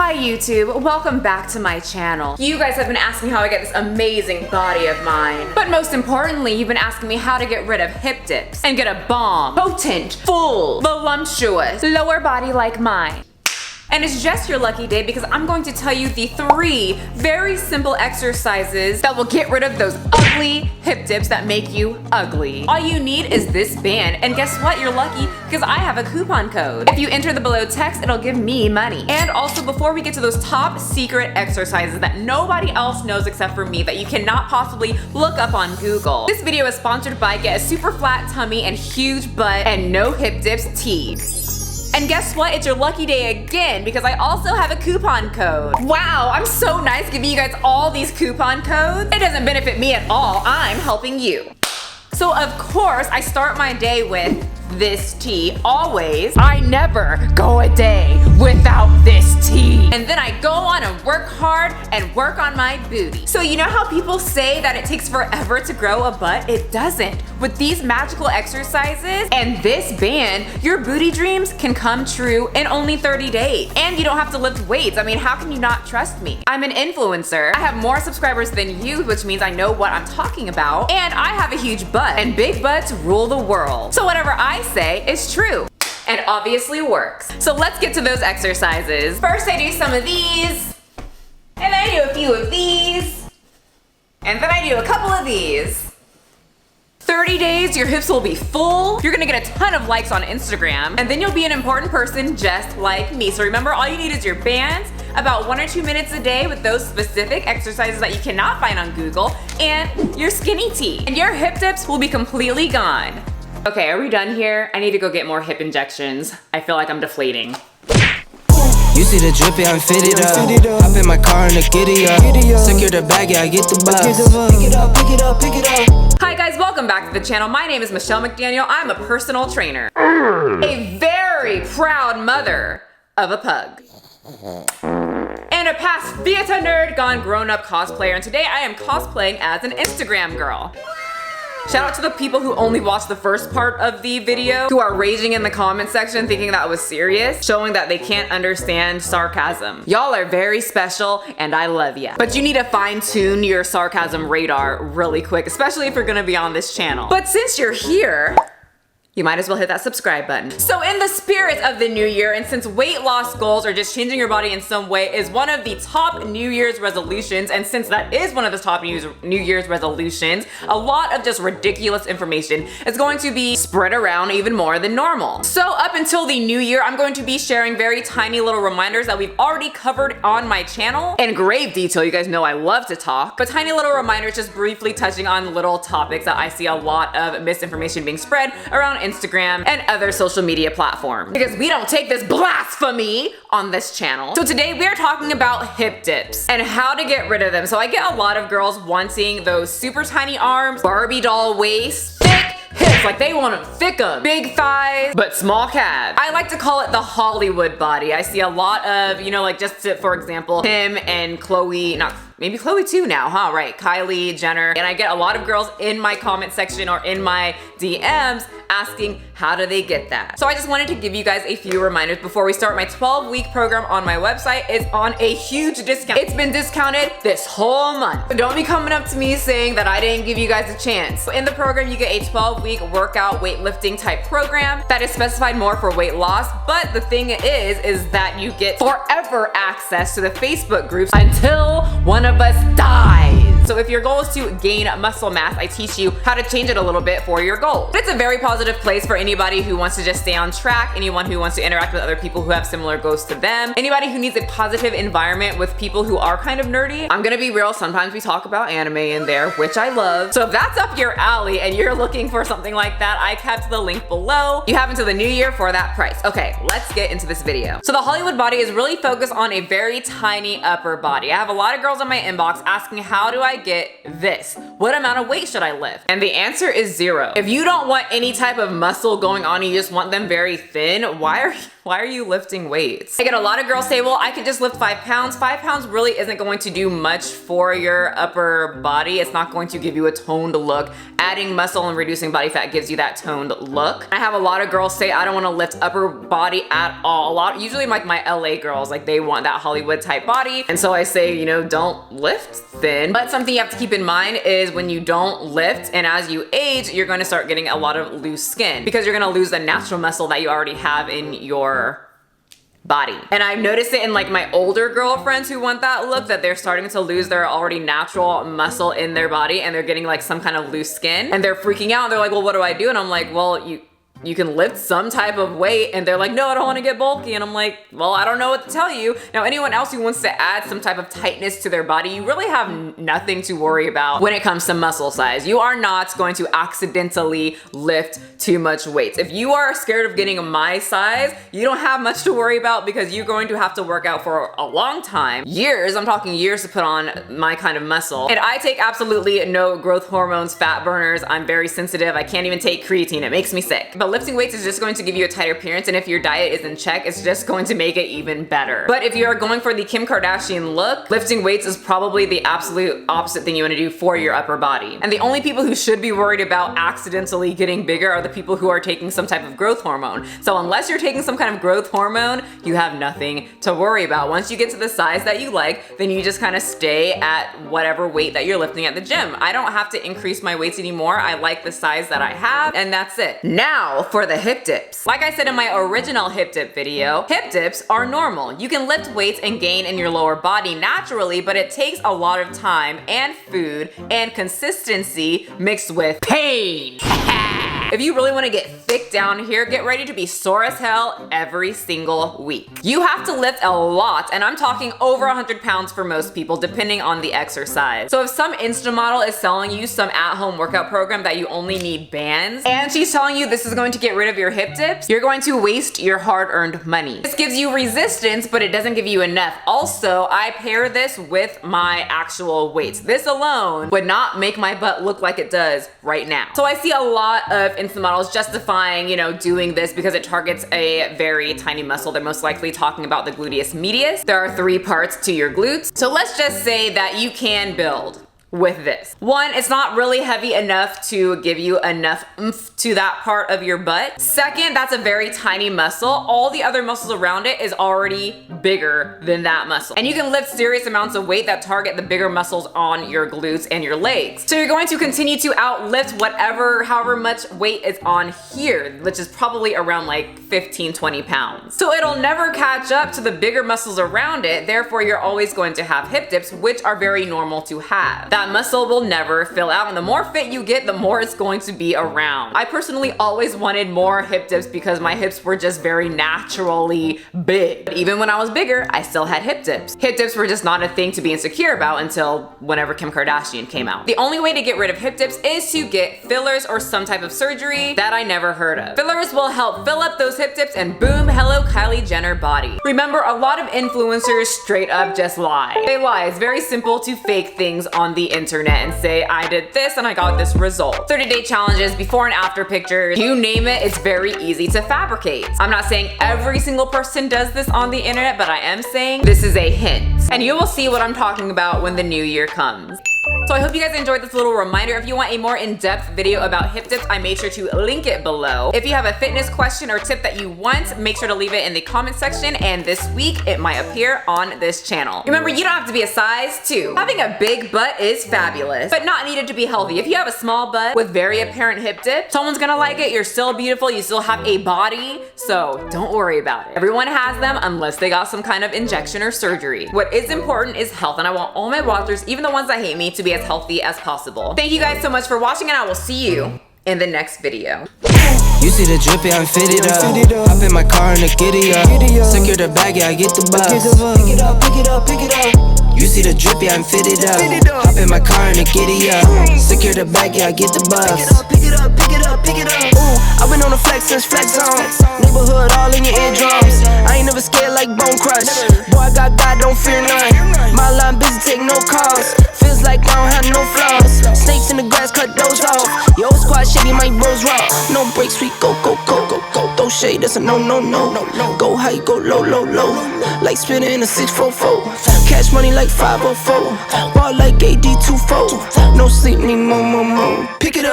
Hi YouTube, welcome back to my channel. You guys have been asking how I get this amazing body of mine. But most importantly, you've been asking me how to get rid of hip dips and get a bomb, potent, full, voluptuous, lower body like mine. And it's just your lucky day because I'm going to tell you the 3 very simple exercises that will get rid of those ugly hip dips that make you ugly. All you need is this band, and guess what? You're lucky because I have a coupon code. If you enter the below text, it'll give me money. And also, before we get to those top secret exercises that nobody else knows except for me that you cannot possibly look up on Google, this video is sponsored by Get a Super Flat Tummy and Huge Butt and No Hip Dips Tea. And guess what? It's your lucky day again because I also have a coupon code. Wow, I'm so nice giving you guys all these coupon codes. It doesn't benefit me at all. I'm helping you. So of course, I start my day with this tea, always. I never go a day without this tea. And then I go on and work hard and work on my booty. So you know how people say that it takes forever to grow a butt? It doesn't. With these magical exercises and this band, your booty dreams can come true in only 30 days. And you don't have to lift weights. I mean, how can you not trust me? I'm an influencer. I have more subscribers than you, which means I know what I'm talking about. And I have a huge butt, and big butts rule the world. So whatever I say is true. And obviously works. So let's get to those exercises. First I do some of these, and then I do a few of these, and then I do a couple of these. 30 days, your hips will be full, you're gonna get a ton of likes on Instagram, and then you'll be an important person just like me. So remember, all you need is your bands, about 1 or 2 minutes a day with those specific exercises that you cannot find on Google, and your skinny tea. And your hip dips will be completely gone. Okay, are we done here? I need to go get more hip injections. I feel like I'm deflating. You see the drippy, I'm fitted up. Hop in my car and the giddy up. Secure the bag, yeah, I get the bus. Pick it up, pick it up, pick it up. Hi guys, welcome back to the channel. My name is Michelle McDaniel. I'm a personal trainer. A very proud mother of a pug. And a past theater nerd gone grown-up cosplayer. And today I am cosplaying as an Instagram girl. Shout out to the people who only watched the first part of the video, who are raging in the comment section thinking that was serious, showing that they can't understand sarcasm. Y'all are very special and I love ya. But you need to fine-tune your sarcasm radar really quick, especially if you're gonna be on this channel. But since you're here, you might as well hit that subscribe button. So in the spirit of the new year, and since weight loss goals or just changing your body in some way is one of the top New Year's resolutions, and since that is one of the top New Year's resolutions, a lot of just ridiculous information is going to be spread around even more than normal. So up until the new year, I'm going to be sharing very tiny little reminders that we've already covered on my channel in grave detail. You guys know I love to talk, but tiny little reminders just briefly touching on little topics that I see a lot of misinformation being spread around Instagram and other social media platforms, because we don't take this blasphemy on this channel. So today we are talking about hip dips and how to get rid of them. So I get a lot of girls wanting those super tiny arms, Barbie doll waist, thick hips, like they want them thick, big thighs, but small calves. I like to call it the Hollywood body. I see a lot of, you know, like just for example, Kim and Chloe, maybe Chloe too now, huh? Right, Kylie Jenner. And I get a lot of girls in my comment section or in my DMs asking how do they get that. So I just wanted to give you guys a few reminders before we start. My 12-week program on my website is on a huge discount. It's been discounted this whole month. So don't be coming up to me saying that I didn't give you guys a chance. In the program, you get a 12-week workout weightlifting type program that is specified more for weight loss. But the thing is that you get forever access to the Facebook groups until one of us dies. So if your goal is to gain muscle mass, I teach you how to change it a little bit for your goals. But it's a very positive place for anybody who wants to just stay on track, anyone who wants to interact with other people who have similar goals to them, anybody who needs a positive environment with people who are kind of nerdy. I'm gonna be real, sometimes we talk about anime in there, which I love. So if that's up your alley and you're looking for something like that, I kept the link below. You have until the new year for that price. Okay, let's get into this video. So the Hollywood body is really focused on a very tiny upper body. I have a lot of girls in my inbox asking how do I I get this? What amount of weight should I lift? And the answer is 0. If you don't want any type of muscle going on, you just want them very thin, why are you lifting weights? I get a lot of girls say, well, I could just lift 5 pounds. 5 pounds really isn't going to do much for your upper body. It's not going to give you a toned look. Adding muscle and reducing body fat gives you that toned look. I have a lot of girls say, I don't want to lift upper body at all. Usually like my LA girls, like they want that Hollywood type body. And so I say, you know, don't lift thin. But something you have to keep in mind is when you don't lift and as you age, you're going to start getting a lot of loose skin because you're going to lose the natural muscle that you already have in your body. And I've noticed it in like my older girlfriends who want that look, that they're starting to lose their already natural muscle in their body and they're getting like some kind of loose skin and they're freaking out and they're like, well, what do I do? And I'm like, well, you can lift some type of weight. And they're like, no, I don't want to get bulky. And I'm like, well, I don't know what to tell you. Now, anyone else who wants to add some type of tightness to their body, you really have nothing to worry about when it comes to muscle size. You are not going to accidentally lift too much weight. If you are scared of getting my size, you don't have much to worry about because you're going to have to work out for a long time. Years, I'm talking years to put on my kind of muscle. And I take absolutely no growth hormones, fat burners. I'm very sensitive. I can't even take creatine. It makes me sick. But lifting weights is just going to give you a tighter appearance, and if your diet is in check, it's just going to make it even better. But if you're going for the Kim Kardashian look, lifting weights is probably the absolute opposite thing you want to do for your upper body. And the only people who should be worried about accidentally getting bigger are the people who are taking some type of growth hormone. So unless you're taking some kind of growth hormone, you have nothing to worry about. Once you get to the size that you like, then you just kind of stay at whatever weight that you're lifting at the gym. I don't have to increase my weights anymore. I like the size that I have, and that's it. Now, for the hip dips. Like I said in my original hip dip video, hip dips are normal. You can lift weights and gain in your lower body naturally, but it takes a lot of time and food and consistency mixed with pain. If you really want to get thick down here, get ready to be sore as hell every single week. You have to lift a lot, and I'm talking over 100 pounds for most people, depending on the exercise. So if some Insta model is selling you some at-home workout program that you only need bands, and she's telling you this is going to get rid of your hip dips, you're going to waste your hard-earned money. This gives you resistance, but it doesn't give you enough. Also, I pair this with my actual weights. This alone would not make my butt look like it does right now. So I see a lot of Insta models justifying, you know, doing this because it targets a very tiny muscle. They're most likely talking about the gluteus medius. There are 3 parts to your glutes. So let's just say that you can build with this. One, it's not really heavy enough to give you enough oomph to that part of your butt. Second, that's a very tiny muscle. All the other muscles around it is already bigger than that muscle. And you can lift serious amounts of weight that target the bigger muscles on your glutes and your legs. So you're going to continue to outlift however much weight is on here, which is probably around like 15, 20 pounds. So it'll never catch up to the bigger muscles around it. Therefore, you're always going to have hip dips, which are very normal to have. That muscle will never fill out, and the more fit you get, the more it's going to be around. I personally always wanted more hip dips because my hips were just very naturally big. But even when I was bigger, I still had hip dips. Hip dips were just not a thing to be insecure about until whenever Kim Kardashian came out. The only way to get rid of hip dips is to get fillers or some type of surgery that I never heard of. Fillers will help fill up those hip dips and boom, hello Kylie Jenner body. Remember, a lot of influencers straight up just lie. They lie. It's very simple to fake things on the internet and say, I did this and I got this result. 30-day challenges, before and after pictures, you name it, it's very easy to fabricate. I'm not saying every single person does this on the internet, but I am saying this is a hint. And you will see what I'm talking about when the new year comes. So I hope you guys enjoyed this little reminder. If you want a more in-depth video about hip dips, I made sure to link it below. If you have a fitness question or tip that you want, make sure to leave it in the comment section, and this week it might appear on this channel. Remember, you don't have to be a size 2. Having a big butt is fabulous, but not needed to be healthy. If you have a small butt with very apparent hip dip, someone's gonna like it. You're still beautiful, you still have a body, so don't worry about it. Everyone has them unless they got some kind of injection or surgery. What is important is health, and I want all my watchers, even the ones that hate me, to be as healthy as possible. Thank you guys so much for watching, and I will see you in the next video. You see the drip, yeah, I'm fitted up. Hop in my car and the giddy up. Secure the bag, yeah, I get the bus. Pick it up, pick it up, pick it up. You see the drip, yeah, I'm fitted up. Hop in my car and a giddy up. Secure the bag, yeah, I get the bus. Pick it up, pick it up, pick it up. Ooh, I've been on the flex since flex zone. Neighborhood all in your eardrums. I ain't never scared like Bone Crush. Boy, I got God, don't fear none. My line busy, take no calls. Feels like I don't have no flaws. Snakes in the grass, cut those off. Yo, squad shitty, my bros raw. No breaks, we go, go, go, go, go. Throw shade, that's a no, no, no. Go high, go low, low, low. Like spinning in a 644. Cash money like 504. Ball like AD 24. No sleep, need more, more, more. Pick it up.